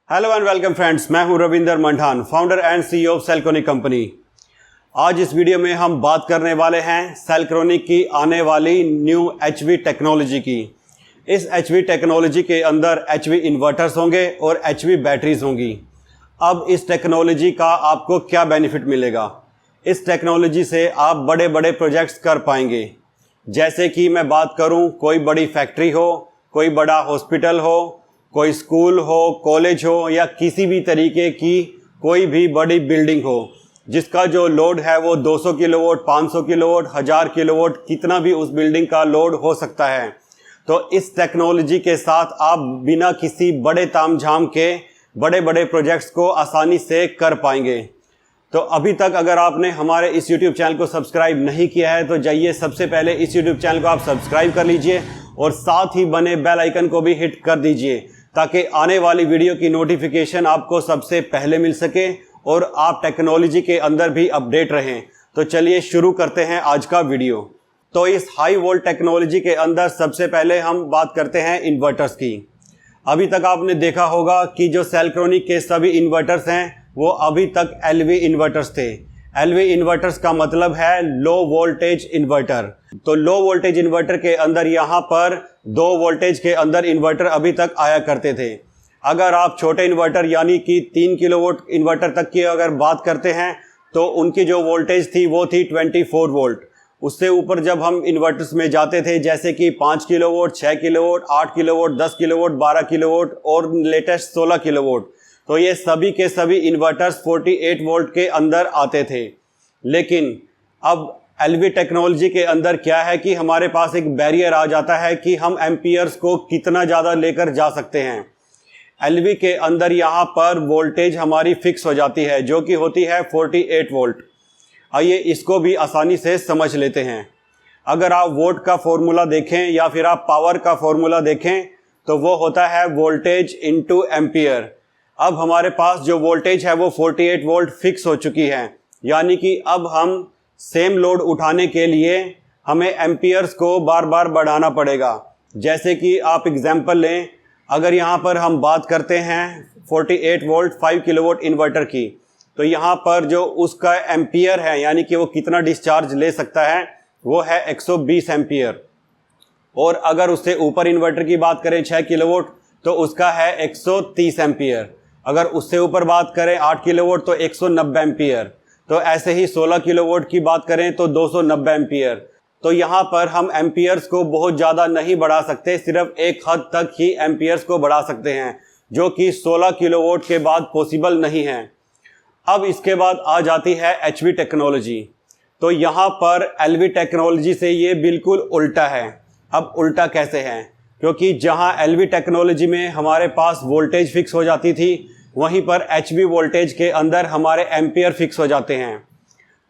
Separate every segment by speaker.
Speaker 1: Hello and welcome friends, मैं हूं Ravinder Manthan, founder and CEO of Selcronic company. आज इस वीडियो में हम बात करने वाले हैं सेल्क्रोनिक की आने वाली न्यू एचवी टेक्नोलॉजी की। इस एचवी टेक्नोलॉजी के अंदर एचवी इन्वर्टर्स होंगे और एचवी बैटरीज होंगी। अब इस टेक्नोलॉजी का आपको क्या बेनिफिट मिलेगा? इस टेक्नोलॉजी से आप बड़े बड़े प्रोजेक्ट्स कर पाएंगे। जैसे कि मैं बात करूं, कोई बड़ी फैक्ट्री हो, कोई बड़ा हॉस्पिटल हो, कोई स्कूल हो, कॉलेज हो, या किसी भी तरीके की कोई भी बड़ी बिल्डिंग हो जिसका जो लोड है वो 200 किलोवाट, 500 किलोवाट, 1000 किलोवाट, कितना भी उस बिल्डिंग का लोड हो सकता है। तो इस टेक्नोलॉजी के साथ आप बिना किसी बड़े तामझाम के बड़े बड़े प्रोजेक्ट्स को आसानी से कर पाएंगे। तो अभी तक अगर आपने हमारे इस YouTube चैनल को सब्सक्राइब नहीं किया है तो जाइए सबसे पहले इस YouTube चैनल को आप सब्सक्राइब कर लीजिए और साथ ही बने बेल आइकन को भी हिट कर दीजिए ताकि आने वाली वीडियो की नोटिफिकेशन आपको सबसे पहले मिल सके और आप टेक्नोलॉजी के अंदर भी अपडेट रहें। तो चलिए शुरू करते हैं आज का वीडियो। तो इस हाई वोल्ट टेक्नोलॉजी के अंदर सबसे पहले हम बात करते हैं इन्वर्टर्स की। अभी तक आपने देखा होगा कि जो सेल्क्रोनिक के सभी इन्वर्टर्स हैं वो अभी तक एलवी इन्वर्टर्स थे। एलवी इन्वर्टर्स का मतलब है लो वोल्टेज इन्वर्टर। तो लो वोल्टेज इन्वर्टर के अंदर यहाँ पर 2 वोल्टेज के अंदर इन्वर्टर अभी तक आया करते थे। अगर आप छोटे इन्वर्टर यानी कि 3 किलोवाट इन्वर्टर तक की अगर बात करते हैं तो उनकी जो वोल्टेज थी वो थी 24 वोल्ट। उससे ऊपर जब हम इन्वर्टर्स में जाते थे जैसे कि 5 kilowatt, 6 kilowatt, 8 kilowatt, 10 kilowatt, 12 kilowatt और लेटेस्ट 16 किलोवाट, तो ये सभी के सभी इन्वर्टर्स 48 वोल्ट के अंदर आते थे। लेकिन अब एलवी टेक्नोलॉजी के अंदर क्या है कि हमारे पास एक बैरियर आ जाता है कि हम एम्पियर्स को कितना ज़्यादा लेकर जा सकते हैं। एलवी के अंदर यहाँ पर वोल्टेज हमारी फिक्स हो जाती है जो कि होती है 48 वोल्ट। आइए इसको भी आसानी से समझ लेते हैं। अगर आप वोल्ट का फॉर्मूला देखें या फिर आप पावर का फॉर्मूला देखें तो वो होता है वोल्टेज इनटू एम्पियर। अब हमारे पास जो वोल्टेज है वो 48 वोल्ट फिक्स हो चुकी है, यानी कि अब हम सेम लोड उठाने के लिए हमें एम्पियर्स को बार बार बढ़ाना पड़ेगा। जैसे कि आप एग्जांपल लें, अगर यहाँ पर हम बात करते हैं 48 वोल्ट 5 किलोवाट इन्वर्टर की, तो यहाँ पर जो उसका एम्पियर है यानी कि वो कितना डिस्चार्ज ले सकता है वो है 120 एम्पियर। और अगर उससे ऊपर इन्वर्टर की बात करें 6 किलोवाट तो उसका है 130 एम्पियर। अगर उससे ऊपर बात करें 8 किलोवाट तो 190 एम्पियर। तो ऐसे ही 16 किलोवाट की बात करें तो 290 एम्पियर। तो यहाँ पर हम एम्पियर्स को बहुत ज़्यादा नहीं बढ़ा सकते, सिर्फ एक हद तक ही एम्पियर्स को बढ़ा सकते हैं जो कि 16 किलोवाट के बाद पॉसिबल नहीं है। अब इसके बाद आ जाती है एचवी टेक्नोलॉजी। तो यहाँ पर एलवी टेक्नोलॉजी से ये बिल्कुल उल्टा है। अब उल्टा कैसे है? क्योंकि जहाँ एलवी टेक्नोलॉजी में हमारे पास वोल्टेज फिक्स हो जाती थी वहीं पर एचवी वोल्टेज के अंदर हमारे एम्पियर फिक्स हो जाते हैं।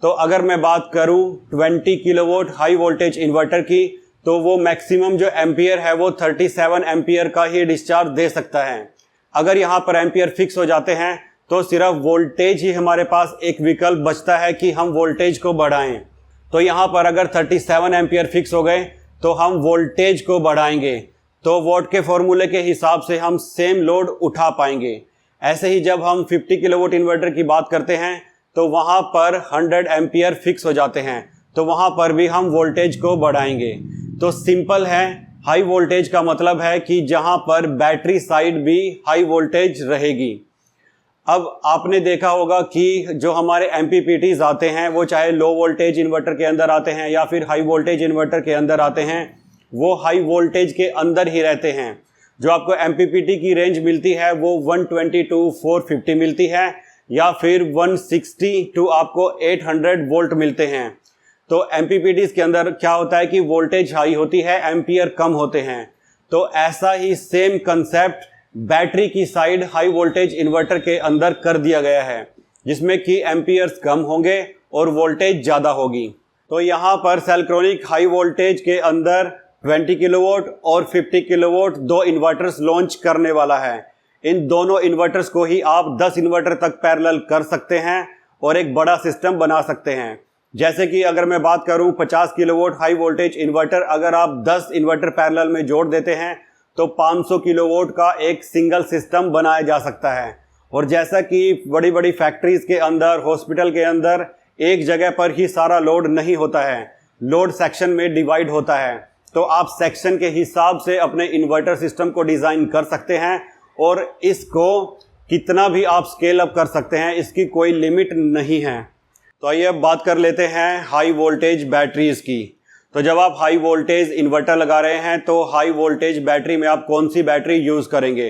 Speaker 1: तो अगर मैं बात करूं 20 किलोवाट हाई वोल्टेज इन्वर्टर की तो वो मैक्सिमम जो एम्पियर है वो 37 एम्पियर का ही डिस्चार्ज दे सकता है। अगर यहाँ पर एम्पियर फिक्स हो जाते हैं तो सिर्फ वोल्टेज ही हमारे पास एक विकल्प बचता है कि हम वोल्टेज को बढ़ाएं। तो यहाँ पर अगर 37 एम्पियर फिक्स हो गए तो हम वोल्टेज को बढ़ाएंगे तो वोल्ट के फॉर्मूले के हिसाब से हम सेम लोड उठा पाएंगे। ऐसे ही जब हम 50 किलोवाट इन्वर्टर की बात करते हैं तो वहाँ पर 100 एम्पियर फिक्स हो जाते हैं, तो वहाँ पर भी हम वोल्टेज को बढ़ाएंगे। तो सिंपल है, हाई वोल्टेज का मतलब है कि जहाँ पर बैटरी साइड भी हाई वोल्टेज रहेगी। अब आपने देखा होगा कि जो हमारे MPPTs आते हैं वो चाहे लो वोल्टेज इन्वर्टर के अंदर आते हैं या फिर हाई वोल्टेज इन्वर्टर के अंदर आते हैं, वो हाई वोल्टेज के अंदर ही रहते हैं। जो आपको MPPT की रेंज मिलती है वो 120 to 450 मिलती है या फिर 160 to आपको 800 वोल्ट मिलते हैं। तो MPPTs के अंदर क्या होता है कि वोल्टेज हाई होती है, एम्पियर कम होते हैं। तो ऐसा ही सेम कंसेप्ट बैटरी की साइड हाई वोल्टेज इन्वर्टर के अंदर कर दिया गया है जिसमें कि एम्पियर्स कम होंगे और वोल्टेज ज़्यादा होगी। तो यहाँ पर सेल्क्रोनिक हाई वोल्टेज के अंदर 20 किलोवाट और 50 किलोवाट 2 इन्वर्टर्स लॉन्च करने वाला है। इन दोनों इन्वर्टर्स को ही आप 10 इन्वर्टर तक पैरेलल कर सकते हैं और एक बड़ा सिस्टम बना सकते हैं। जैसे कि अगर मैं बात करूं 50 किलोवाट हाई वोल्टेज इन्वर्टर अगर आप 10 इन्वर्टर पैरेलल में जोड़ देते हैं तो 500 किलोवाट का एक सिंगल सिस्टम बनाया जा सकता है। और जैसा कि बड़ी बड़ी फैक्ट्रीज के अंदर, हॉस्पिटल के अंदर एक जगह पर ही सारा लोड नहीं होता है, लोड सेक्शन में डिवाइड होता है, तो आप सेक्शन के हिसाब से अपने इन्वर्टर सिस्टम को डिज़ाइन कर सकते हैं और इसको कितना भी आप स्केल अप कर सकते हैं, इसकी कोई लिमिट नहीं है। तो आइए अब बात कर लेते हैं हाई वोल्टेज बैटरीज़ की। तो जब आप हाई वोल्टेज इन्वर्टर लगा रहे हैं तो हाई वोल्टेज बैटरी में आप कौन सी बैटरी यूज़ करेंगे।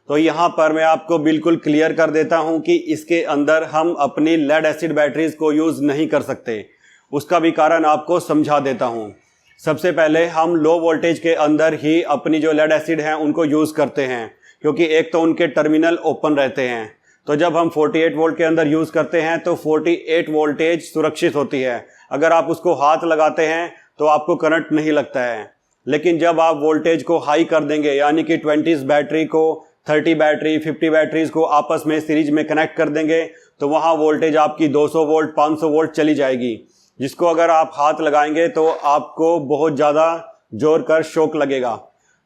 Speaker 1: तो यहाँ पर मैं आपको बिल्कुल क्लियर कर देता हूँ कि इसके अंदर हम अपनी लेड एसिड बैटरीज़ को यूज़ नहीं कर सकते। उसका भी कारण आपको समझा देता हूँ। सबसे पहले हम लो वोल्टेज के अंदर ही अपनी जो लेड एसिड हैं उनको यूज़ करते हैं, क्योंकि एक तो उनके टर्मिनल ओपन रहते हैं। तो जब हम 48 वोल्ट के अंदर यूज़ करते हैं तो 48 वोल्टेज सुरक्षित होती है। अगर आप उसको हाथ लगाते हैं तो आपको करंट नहीं लगता है। लेकिन जब आप वोल्टेज को हाई कर देंगे, यानी कि 20 बैटरी को 30 बैटरी 50 बैटरीज को आपस में सीरीज में कनेक्ट कर देंगे, तो वहाँ वोल्टेज आपकी 200 वोल्ट 500 वोल्ट चली जाएगी, जिसको अगर आप हाथ लगाएंगे तो आपको बहुत ज़्यादा जोर कर शॉक लगेगा।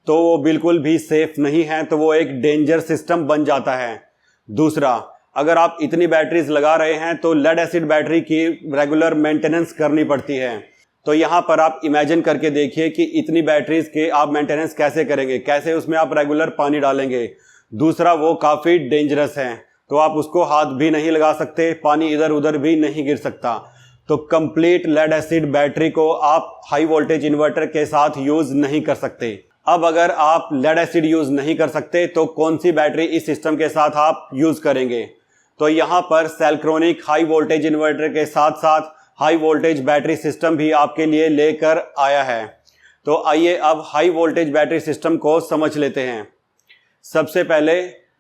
Speaker 1: तो वो बिल्कुल भी सेफ नहीं है, तो वो एक डेंजर सिस्टम बन जाता है। दूसरा, अगर आप इतनी बैटरीज लगा रहे हैं तो लेड एसिड बैटरी की रेगुलर मेंटेनेंस करनी पड़ती है। तो यहाँ पर आप इमेजिन करके देखिए कि इतनी बैटरीज के आप मेंटेनेंस कैसे करेंगे, कैसे उसमें आप रेगुलर पानी डालेंगे। दूसरा, वो काफ़ी डेंजरस है, तो आप उसको हाथ भी नहीं लगा सकते, पानी इधर उधर भी नहीं गिर सकता। तो कंप्लीट लेड एसिड बैटरी को आप हाई वोल्टेज इन्वर्टर के साथ यूज़ नहीं कर सकते। अब अगर आप लेड एसिड यूज़ नहीं कर सकते तो कौन सी बैटरी इस सिस्टम के साथ आप यूज़ करेंगे। तो यहाँ पर सेल्क्रोनिक हाई वोल्टेज इन्वर्टर के साथ साथ हाई वोल्टेज बैटरी सिस्टम भी आपके लिए लेकर आया है। तो आइए अब हाई वोल्टेज बैटरी सिस्टम को समझ लेते हैं। सबसे पहले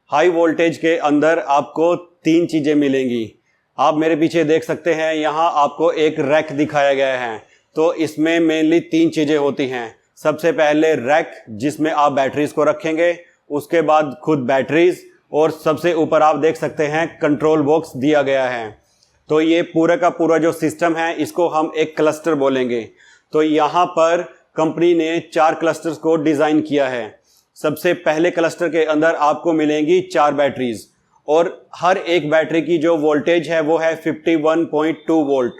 Speaker 1: हाई वोल्टेज के अंदर आपको 3 चीज़ें मिलेंगी। आप मेरे पीछे देख सकते हैं, यहाँ आपको एक रैक दिखाया गया है। तो इसमें मेनली 3 चीज़ें होती हैं। सबसे पहले रैक, जिसमें आप बैटरीज को रखेंगे, उसके बाद खुद बैटरीज, और सबसे ऊपर आप देख सकते हैं कंट्रोल बॉक्स दिया गया है। तो ये पूरा का पूरा जो सिस्टम है इसको हम एक क्लस्टर बोलेंगे। तो यहाँ पर कंपनी ने 4 क्लस्टर्स को डिज़ाइन किया है। सबसे पहले क्लस्टर के अंदर आपको मिलेंगी 4 बैटरीज, और हर एक बैटरी की जो वोल्टेज है वो है 51.2 वोल्ट।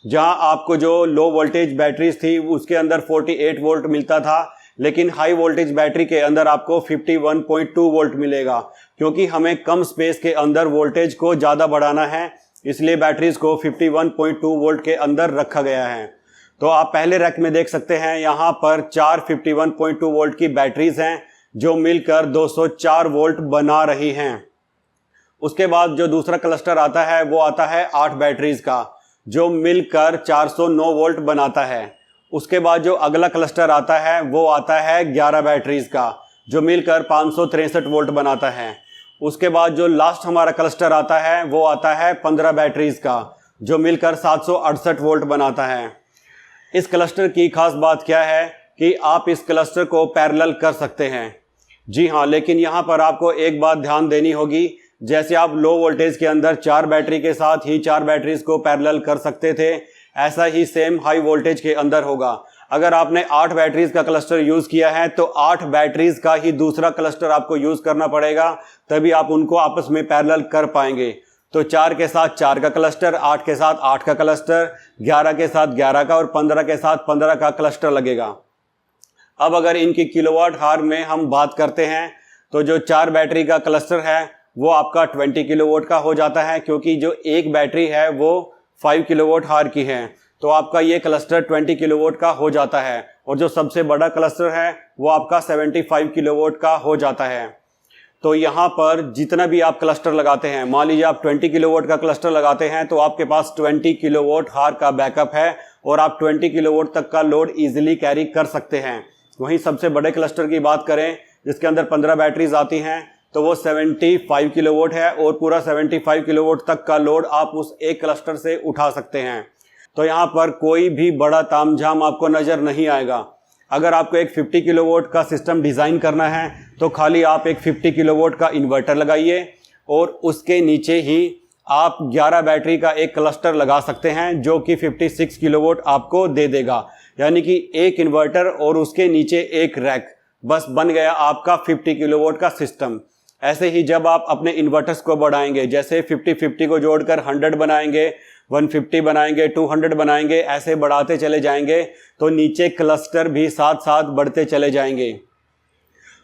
Speaker 1: जहां आपको जो लो वोल्टेज बैटरीज थी उसके अंदर 48 वोल्ट मिलता था, लेकिन हाई वोल्टेज बैटरी के अंदर आपको 51.2 वोल्ट मिलेगा, क्योंकि हमें कम स्पेस के अंदर वोल्टेज को ज़्यादा बढ़ाना है, इसलिए बैटरीज को 51.2 वोल्ट के अंदर रखा गया है। तो आप पहले रैक में देख सकते हैं, यहाँ पर 4 51.2 वोल्ट की बैटरीज हैं जो मिलकर 204 वोल्ट बना रही हैं। उसके बाद जो दूसरा क्लस्टर आता है वो आता है 8 बैटरीज का, जो मिलकर 409 वोल्ट बनाता है। उसके बाद जो अगला क्लस्टर आता है वो आता है 11 बैटरीज का, जो मिलकर 563 वोल्ट बनाता है। उसके बाद जो लास्ट हमारा क्लस्टर आता है वो आता है 15 बैटरीज का, जो मिलकर 768 वोल्ट बनाता है। इस क्लस्टर की खास बात क्या है कि आप इस क्लस्टर को पैरेलल कर सकते हैं। जी हाँ, लेकिन यहाँ पर आपको एक बात ध्यान देनी होगी, जैसे आप लो वोल्टेज के अंदर 4 बैटरी के साथ ही 4 बैटरीज को पैरेलल कर सकते थे, ऐसा ही सेम हाई वोल्टेज के अंदर होगा। अगर आपने 8 बैटरीज का क्लस्टर यूज़ किया है तो 8 बैटरीज का ही दूसरा क्लस्टर आपको यूज़ करना पड़ेगा, तभी आप उनको आपस में पैरेलल कर पाएंगे। तो 4 के साथ 4 का क्लस्टर, 8 के साथ 8 का क्लस्टर, 11 के साथ 11 का और 15 के साथ 15 का क्लस्टर लगेगा। अब अगर इनकी किलोवाट हार में हम बात करते हैं तो जो 4 बैटरी का क्लस्टर है वो आपका 20 किलोवाट का हो जाता है, क्योंकि जो एक बैटरी है वो 5 किलोवाट हार की है। तो आपका ये क्लस्टर 20 किलोवाट का हो जाता है, और जो सबसे बड़ा क्लस्टर है वो आपका 75 किलोवाट का हो जाता है। तो यहाँ पर जितना भी आप क्लस्टर लगाते हैं, मान लीजिए आप 20 किलोवाट का क्लस्टर लगाते हैं तो आपके पास 20 किलोवाट हार का बैकअप है, और आप 20 किलोवाट तक का लोड ईजिली कैरी कर सकते हैं। वहीं सबसे बड़े क्लस्टर की बात करें, जिसके अंदर 15 बैटरीज आती हैं, तो वो 75 किलोवाट है, और पूरा 75 किलोवाट तक का लोड आप उस एक क्लस्टर से उठा सकते हैं। तो यहाँ पर कोई भी बड़ा तामझाम आपको नज़र नहीं आएगा। अगर आपको एक 50 किलोवाट का सिस्टम डिज़ाइन करना है तो खाली आप एक 50 किलोवाट का इन्वर्टर लगाइए, और उसके नीचे ही आप 11 बैटरी का एक क्लस्टर लगा सकते हैं, जो कि 56 किलोवाट आपको दे देगा। यानी कि एक इन्वर्टर और उसके नीचे एक रैक, बस बन गया आपका 50 किलोवाट का सिस्टम। ऐसे ही जब आप अपने इन्वर्टर्स को बढ़ाएंगे, जैसे 50-50 को जोड़कर 100 बनाएंगे, 150 बनाएंगे, 200 बनाएंगे, ऐसे बढ़ाते चले जाएंगे तो नीचे क्लस्टर भी साथ साथ बढ़ते चले जाएंगे।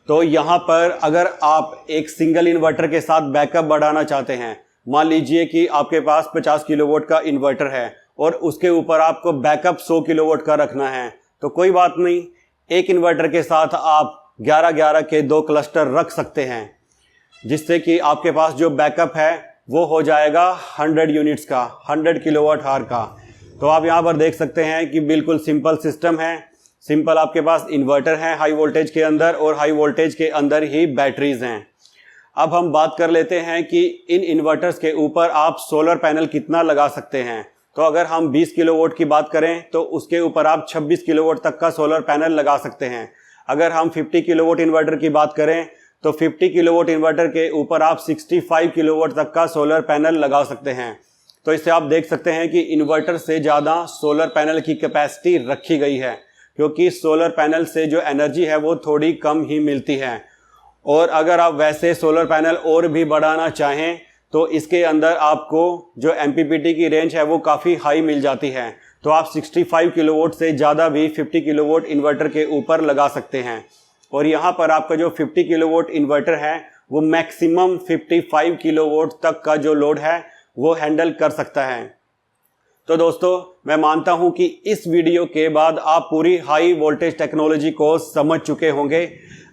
Speaker 1: तो यहाँ पर अगर आप एक सिंगल इन्वर्टर के साथ बैकअप बढ़ाना चाहते हैं, मान लीजिए कि आपके पास 50 किलोवाट का इन्वर्टर है और उसके ऊपर आपको बैकअप 100 किलोवाट का रखना है, तो कोई बात नहीं, एक इन्वर्टर के साथ आप 11-11 के 2 क्लस्टर रख सकते हैं, जिससे कि आपके पास जो बैकअप है वो हो जाएगा 100 यूनिट्स का, 100 किलोवाट आवर का। तो आप यहाँ पर देख सकते हैं कि बिल्कुल सिंपल सिस्टम है। सिंपल आपके पास इन्वर्टर है हाई वोल्टेज के अंदर और हाई वोल्टेज के अंदर ही बैटरीज हैं। अब हम बात कर लेते हैं कि इन इन्वर्टर्स के ऊपर आप सोलर पैनल कितना लगा सकते हैं। तो अगर हम 20 किलोवाट की बात करें तो उसके ऊपर आप 26 किलोवाट तक का सोलर पैनल लगा सकते हैं। अगर हम 50 किलोवाट इन्वर्टर की बात करें तो 50 किलोवाट इन्वर्टर के ऊपर आप 65 किलोवाट तक का सोलर पैनल लगा सकते हैं। तो इससे आप देख सकते हैं कि इन्वर्टर से ज़्यादा सोलर पैनल की कैपेसिटी रखी गई है, क्योंकि सोलर पैनल से जो एनर्जी है वो थोड़ी कम ही मिलती है। और अगर आप वैसे सोलर पैनल और भी बढ़ाना चाहें तो इसके अंदर आपको जो MPPT की रेंज है वो काफ़ी हाई मिल जाती है। तो आप 65 किलोवाट से ज़्यादा भी 50 किलोवाट इन्वर्टर के ऊपर लगा सकते हैं। और यहाँ पर आपका जो 50 किलोवाट इन्वर्टर है वो मैक्सिमम 55 किलोवाट तक का जो लोड है वो हैंडल कर सकता है। तो दोस्तों, मैं मानता हूँ कि इस वीडियो के बाद आप पूरी हाई वोल्टेज टेक्नोलॉजी को समझ चुके होंगे।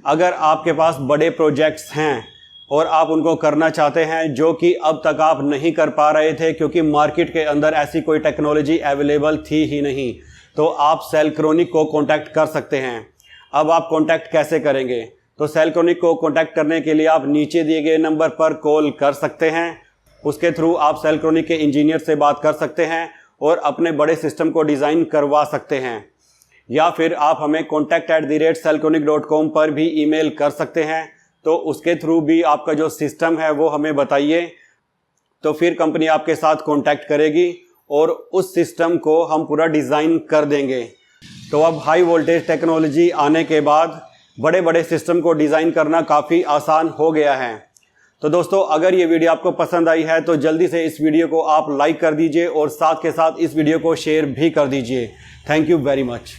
Speaker 1: अगर आपके पास बड़े प्रोजेक्ट्स हैं और आप उनको करना चाहते हैं जो कि अब तक आप नहीं कर पा रहे थे क्योंकि मार्केट के अंदर ऐसी कोई टेक्नोलॉजी अवेलेबल थी ही नहीं, तो आप सेल्क्रोनिक को कांटेक्ट कर सकते हैं। अब आप कांटेक्ट कैसे करेंगे? तो सेल्क्रोनिक को कांटेक्ट करने के लिए आप नीचे दिए गए नंबर पर कॉल कर सकते हैं। उसके थ्रू आप सेल्क्रोनिक के इंजीनियर से बात कर सकते हैं और अपने बड़े सिस्टम को डिज़ाइन करवा सकते हैं। या फिर आप हमें contact@cellcronic.com पर भी ईमेल कर सकते हैं। तो उसके थ्रू भी आपका जो सिस्टम है वो हमें बताइए, तो फिर कंपनी आपके साथ कांटेक्ट करेगी और उस सिस्टम को हम पूरा डिज़ाइन कर देंगे। तो अब हाई वोल्टेज टेक्नोलॉजी आने के बाद बड़े बड़े सिस्टम को डिज़ाइन करना काफ़ी आसान हो गया है। तो दोस्तों, अगर ये वीडियो आपको पसंद आई है तो जल्दी से इस वीडियो को आप लाइक कर दीजिए और साथ के साथ इस वीडियो को शेयर भी कर दीजिए। Thank you very much.